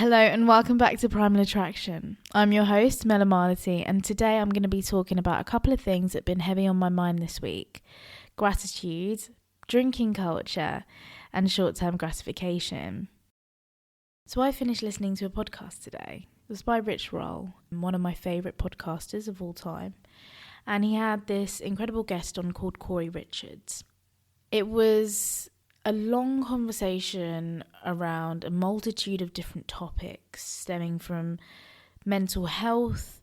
Hello and welcome back to Primal Attraction. I'm your host, Mela Marlity, and today I'm going to be talking about a couple of things that have been heavy on my mind this week. Gratitude, drinking culture, and short-term gratification. So I finished listening to a podcast today. It was by Rich Roll, one of my favourite podcasters of all time. And he had this incredible guest on called Corey Richards. It was a long conversation around a multitude of different topics stemming from mental health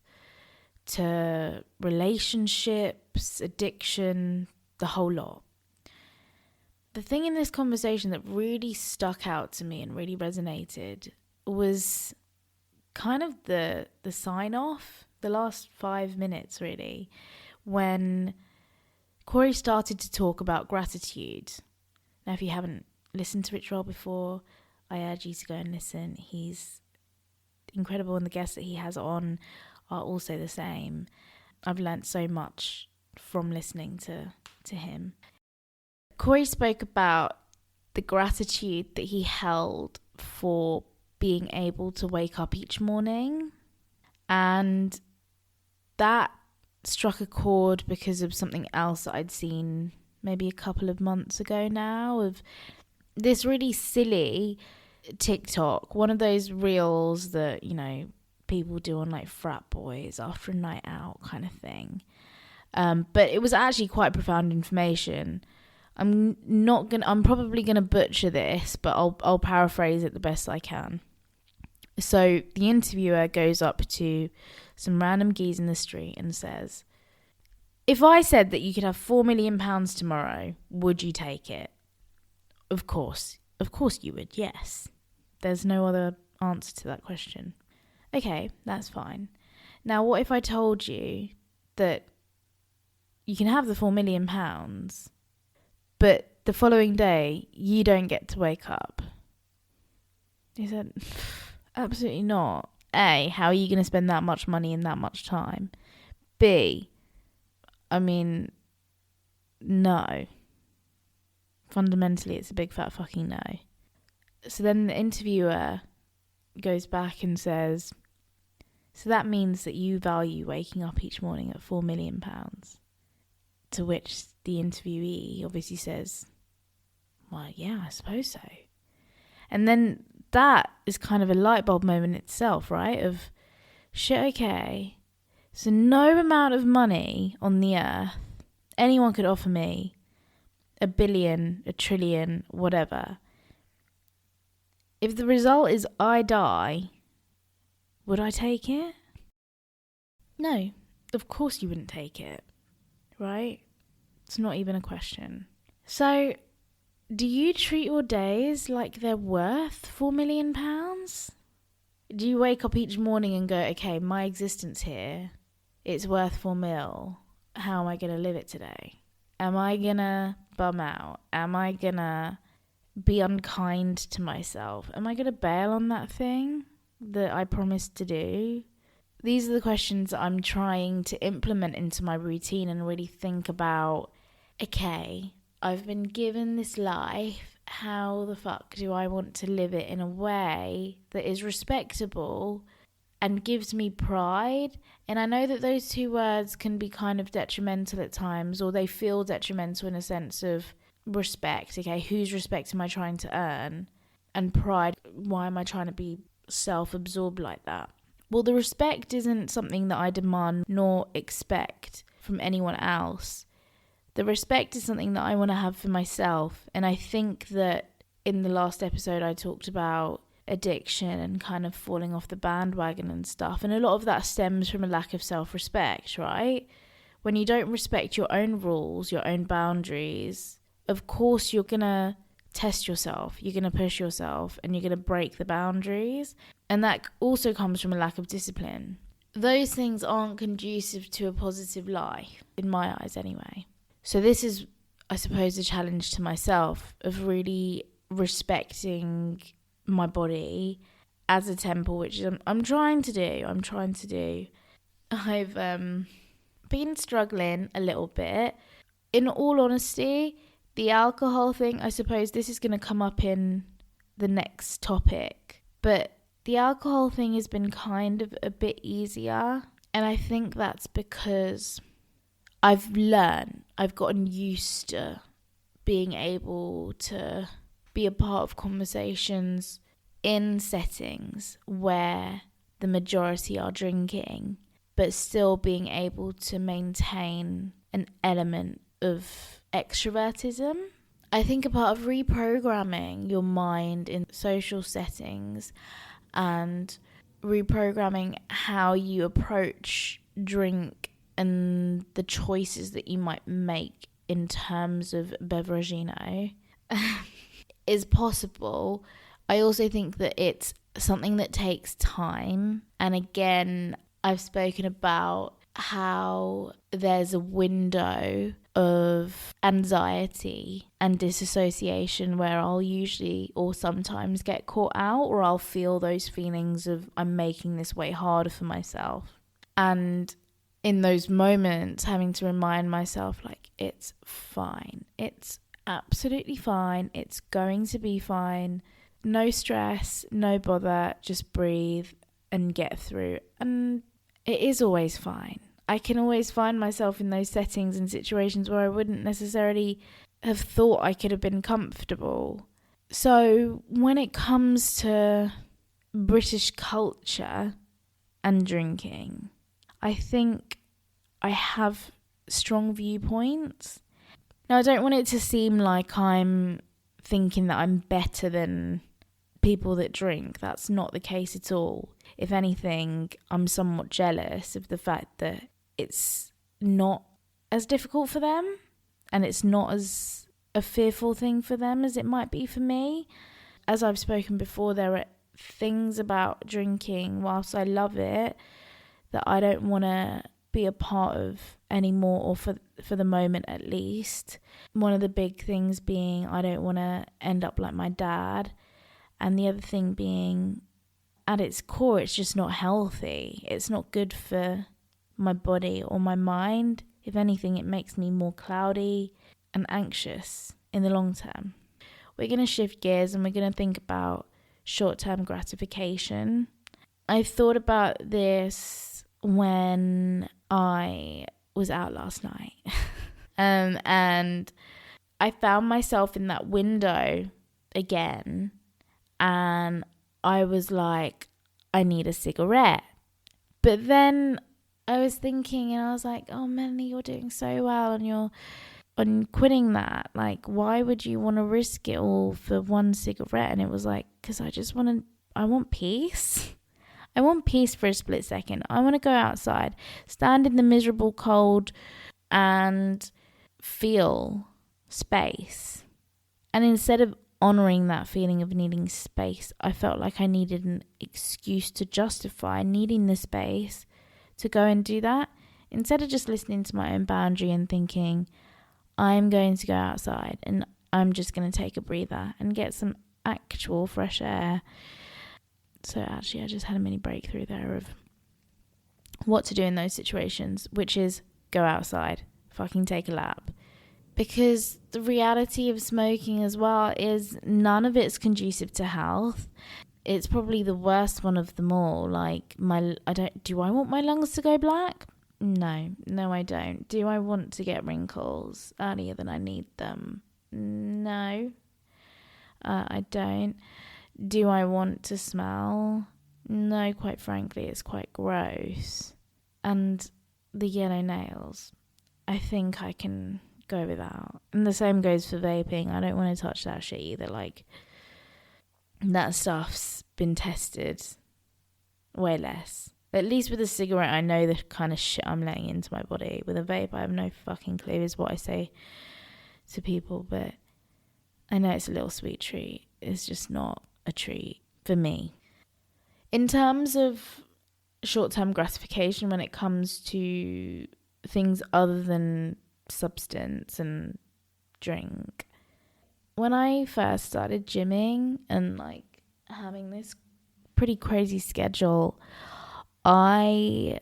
to relationships, addiction, the whole lot. The thing in this conversation that really stuck out to me and really resonated was kind of the sign off, the last 5 minutes really, when Corey started to talk about gratitude. Now, if you haven't listened to Rich Roll before, I urge you to go and listen. He's incredible, and the guests that he has on are also the same. I've learnt so much from listening to him. Corey spoke about the gratitude that he held for being able to wake up each morning, and that struck a chord because of something else that I'd seen maybe a couple of months ago now, of this really silly TikTok, one of those reels that, you know, people do on like frat boys after a night out kind of thing. But it was actually quite profound information. I'm probably gonna butcher this, but I'll paraphrase it the best I can. So the interviewer goes up to some random geese in the street and says, "If I said that you could have £4 million tomorrow, would you take it?" Of course you would, yes. There's no other answer to that question. Okay, that's fine. Now, what if I told you that you can have the £4 million, but the following day you don't get to wake up? He said, absolutely not. A, how are you going to spend that much money in that much time? B, no. Fundamentally, it's a big fat fucking no. So then the interviewer goes back and says, "So that means that you value waking up each morning at £4 million?" To which the interviewee obviously says, "Well, yeah, I suppose so." And then that is kind of a light bulb moment itself, right? Of, shit, okay. So no amount of money on the earth anyone could offer me, 1 billion, 1 trillion, whatever. If the result is I die, would I take it? No, of course you wouldn't take it, right? It's not even a question. So, do you treat your days like they're worth £4 million? Do you wake up each morning and go, okay, my existence here, it's worth 4 mil. How am I going to live it today? Am I going to bum out? Am I going to be unkind to myself? Am I going to bail on that thing that I promised to do? These are the questions that I'm trying to implement into my routine and really think about, okay, I've been given this life. How the fuck do I want to live it in a way that is respectable and gives me pride? And I know that those two words can be kind of detrimental at times, or they feel detrimental in a sense of respect. Okay, whose respect am I trying to earn? And pride, why am I trying to be self-absorbed like that? Well, the respect isn't something that I demand nor expect from anyone else. The respect is something that I want to have for myself. And I think that in the last episode I talked about addiction and kind of falling off the bandwagon and stuff. And a lot of that stems from a lack of self-respect, right? When you don't respect your own rules, your own boundaries, of course you're going to test yourself. You're going to push yourself and you're going to break the boundaries. And that also comes from a lack of discipline. Those things aren't conducive to a positive life, in my eyes anyway. So this is, I suppose, a challenge to myself of really respecting my body as a temple, which I'm trying to do. I've been struggling a little bit. In all honesty, the alcohol thing, I suppose this is going to come up in the next topic, but The alcohol thing has been kind of a bit easier, and I think that's because I've gotten used to being able to be a part of conversations in settings where the majority are drinking, but still being able to maintain an element of extrovertism. I think a part of reprogramming your mind in social settings and reprogramming how you approach drink and the choices that you might make in terms of beveragino is possible. I also think that it's something that takes time. And again, I've spoken about how there's a window of anxiety and disassociation where I'll usually or sometimes get caught out, or I'll feel those feelings of I'm making this way harder for myself. And in those moments, having to remind myself, like, it's fine. It's absolutely fine. It's going to be fine. No stress, no bother, just breathe and get through. And it is always fine. I can always find myself in those settings and situations where I wouldn't necessarily have thought I could have been comfortable. So when it comes to British culture and drinking, I think I have strong viewpoints. Now, I don't want it to seem like I'm thinking that I'm better than people that drink. That's not the case at all. If anything, I'm somewhat jealous of the fact that it's not as difficult for them and it's not as a fearful thing for them as it might be for me. As I've spoken before, there are things about drinking, whilst I love it, that I don't want to be a part of anymore, or for the moment at least. One of the big things being I don't want to end up like my dad, and the other thing being at its core it's just not healthy. It's not good for my body or my mind. If anything, it makes me more cloudy and anxious in the long term. We're going to shift gears and we're going to think about short-term gratification. I thought about this when I was out last night. And I found myself in that window again. And I was like, I need a cigarette. But then I was thinking and I was like, oh, Melanie, you're doing so well and you're on quitting that. Like, why would you want to risk it all for one cigarette? And it was like, because I want peace. I want peace for a split second. I want to go outside, stand in the miserable cold and feel space. And instead of honouring that feeling of needing space, I felt like I needed an excuse to justify needing the space to go and do that. Instead of just listening to my own boundary and thinking, I'm going to go outside and I'm just going to take a breather and get some actual fresh air. So actually I just had a mini breakthrough there of what to do in those situations, which is go outside, fucking take a lap. Because the reality of smoking as well is none of it's conducive to health. It's probably the worst one of them all. Like, do I want my lungs to go black? No, I don't. Do I want to get wrinkles earlier than I need them? No, I don't. Do I want to smell? No, quite frankly, it's quite gross. And the yellow nails, I think I can go without. And the same goes for vaping. I don't want to touch that shit either. Like, that stuff's been tested way less. At least with a cigarette, I know the kind of shit I'm letting into my body. With a vape, I have no fucking clue is what I say to people. But I know it's a little sweet treat. It's just not a treat for me. In terms of short-term gratification when it comes to things other than substance and drink, when I first started gymming and like having this pretty crazy schedule, I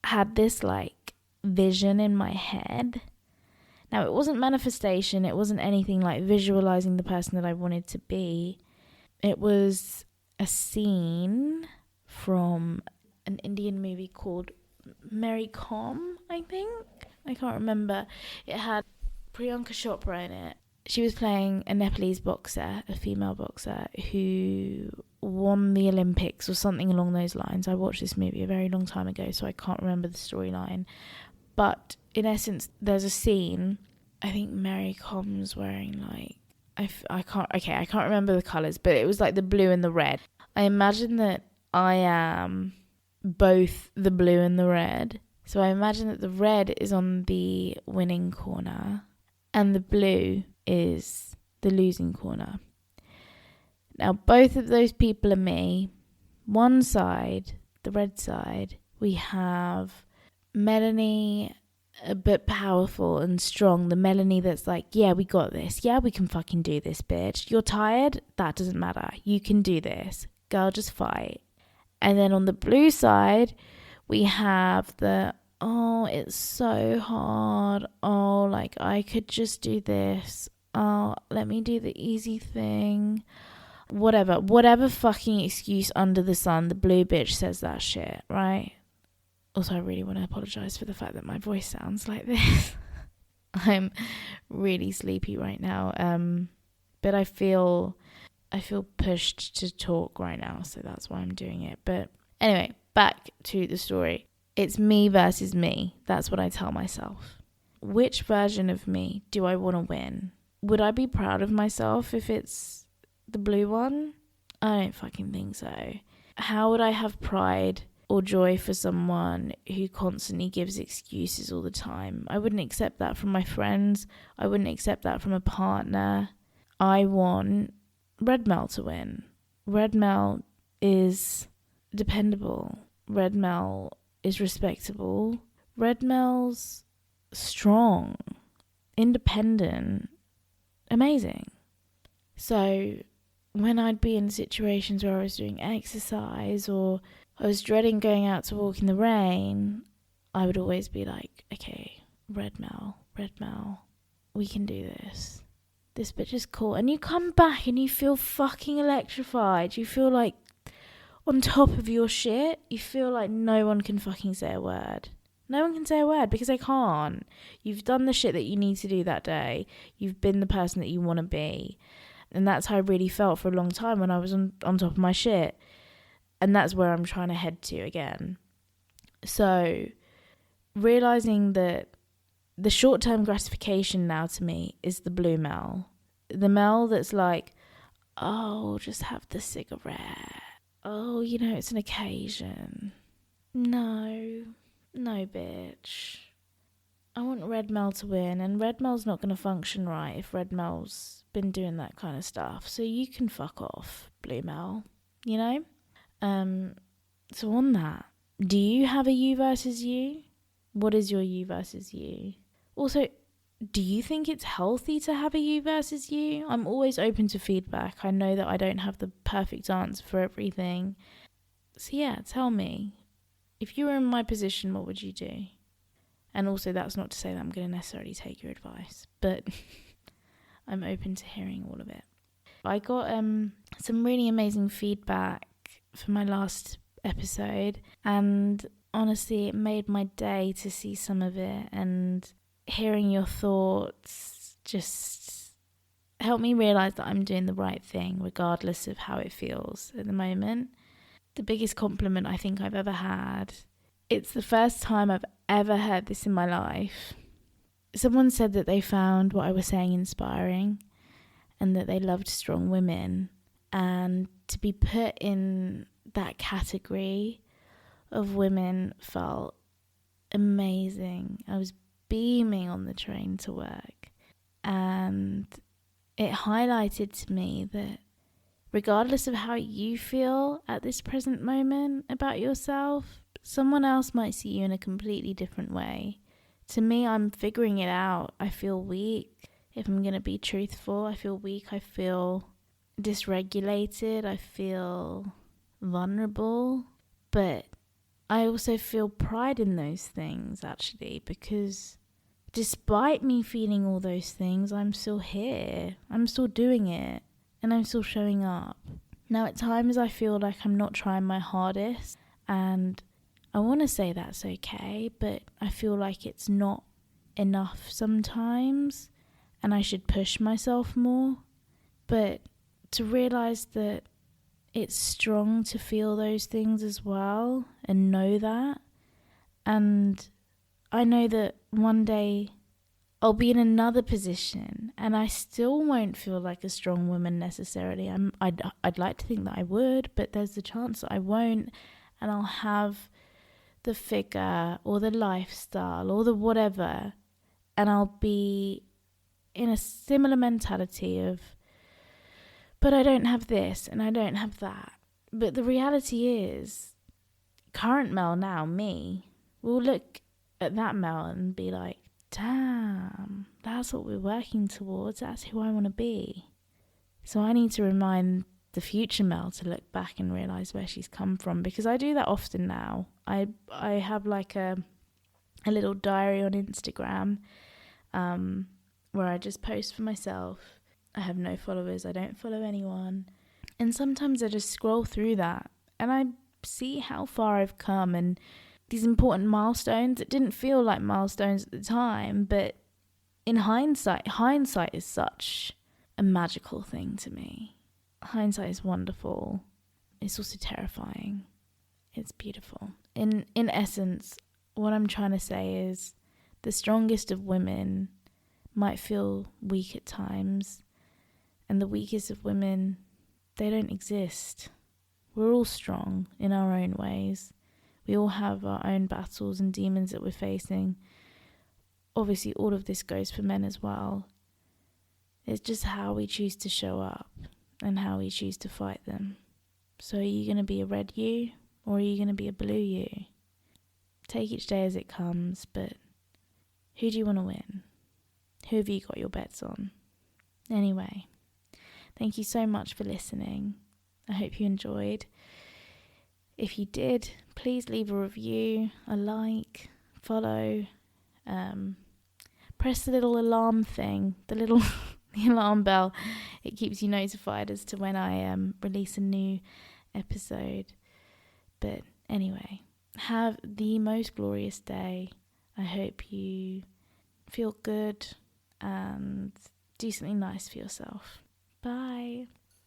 had this like vision in my head. Now, it wasn't manifestation, it wasn't anything like visualizing the person that I wanted to be. It was a scene from an Indian movie called Mary Com, I think. I can't remember. It had Priyanka Chopra in it. She was playing a Nepalese boxer, a female boxer, who won the Olympics or something along those lines. I watched this movie a very long time ago, so I can't remember the storyline. But in essence, there's a scene, I think Mary Com's wearing like, I can't remember the colours, but it was like the blue and the red. I imagine that I am both the blue and the red. So I imagine that the red is on the winning corner and the blue is the losing corner. Now, both of those people are me. One side, the red side, we have Melanie, but powerful and strong. The Melanie that's like, yeah, we got this. Yeah, we can fucking do this, bitch. You're tired? That doesn't matter. You can do this. Girl, just fight. And then on the blue side, we have the, oh, it's so hard. Oh, like, I could just do this. Oh, let me do the easy thing. Whatever fucking excuse under the sun, the blue bitch says that shit, right? Also, I really want to apologise for the fact that my voice sounds like this. I'm really sleepy right now. But I feel pushed to talk right now, so that's why I'm doing it. But anyway, back to the story. It's me versus me. That's what I tell myself. Which version of me do I want to win? Would I be proud of myself if it's the blue one? I don't fucking think so. How would I have pride or joy for someone who constantly gives excuses all the time? I wouldn't accept that from my friends. I wouldn't accept that from a partner. I want Red Mel to win. Red Mel is dependable. Red Mel is respectable. Red Mel's strong, independent, amazing. So when I'd be in situations where I was doing exercise or I was dreading going out to walk in the rain, I would always be like, okay, Red Mel, we can do this. This bitch is cool. And you come back and you feel fucking electrified. You feel like on top of your shit. You feel like no one can fucking say a word. No one can say a word because they can't. You've done the shit that you need to do that day. You've been the person that you want to be. And that's how I really felt for a long time when I was on top of my shit. And that's where I'm trying to head to again. So, realising that the short-term gratification now to me is the blue Mel. The Mel that's like, oh, just have the cigarette. Oh, it's an occasion. No, bitch. I want Red Mel to win, and Red Mel's not going to function right if Red Mel's been doing that kind of stuff. So you can fuck off, Blue Mel, So on that, do you have a you versus you? What is your you versus you? Also, do you think it's healthy to have a you versus you? I'm always open to feedback. I know that I don't have the perfect answer for everything. So yeah, tell me. If you were in my position, what would you do? And also, that's not to say that I'm going to necessarily take your advice, but I'm open to hearing all of it. I got some really amazing feedback for my last episode, and honestly, it made my day to see some of it, and hearing your thoughts just helped me realise that I'm doing the right thing, regardless of how it feels at the moment. The biggest compliment I think I've ever had. It's the first time I've ever heard this in my life. Someone said that they found what I was saying inspiring and that they loved strong women. And to be put in that category of women felt amazing. I was beaming on the train to work. And it highlighted to me that regardless of how you feel at this present moment about yourself, someone else might see you in a completely different way. To me, I'm figuring it out. I feel weak. If I'm going to be truthful, I feel weak. I feel dysregulated. I feel vulnerable. But I also feel pride in those things, actually, because despite me feeling all those things, I'm still here. I'm still doing it. And I'm still showing up. Now, at times I feel like I'm not trying my hardest, and I want to say that's okay, but I feel like it's not enough sometimes, and I should push myself more. But to realise that it's strong to feel those things as well, and know that. And I know that one day I'll be in another position and I still won't feel like a strong woman necessarily. I'd like to think that I would, but there's the chance that I won't, and I'll have the figure or the lifestyle or the whatever, and I'll be in a similar mentality of, but I don't have this and I don't have that. But the reality is, current Mel now, me, will look at that Mel and be like, damn, that's what we're working towards. That's who I want to be. So I need to remind the future Mel to look back and realise where she's come from, because I do that often now. I have like a little diary on Instagram where I just post for myself. I have no followers. I don't follow anyone. And sometimes I just scroll through that and I see how far I've come and these important milestones. It didn't feel like milestones at the time, but in hindsight is such a magical thing to me. Hindsight is wonderful. It's also terrifying. It's beautiful. In essence, what I'm trying to say is the strongest of women might feel weak at times, and the weakest of women, they don't exist. We're all strong in our own ways. We all have our own battles and demons that we're facing. Obviously, all of this goes for men as well. It's just how we choose to show up and how we choose to fight them. So are you going to be a red you or are you going to be a blue you? Take each day as it comes, but who do you want to win? Who have you got your bets on? Anyway, thank you so much for listening. I hope you enjoyed. If you did, please leave a review, a like, follow, press the little alarm thing, the alarm bell. It keeps you notified as to when I release a new episode. But anyway, have the most glorious day. I hope you feel good and do something nice for yourself. Bye.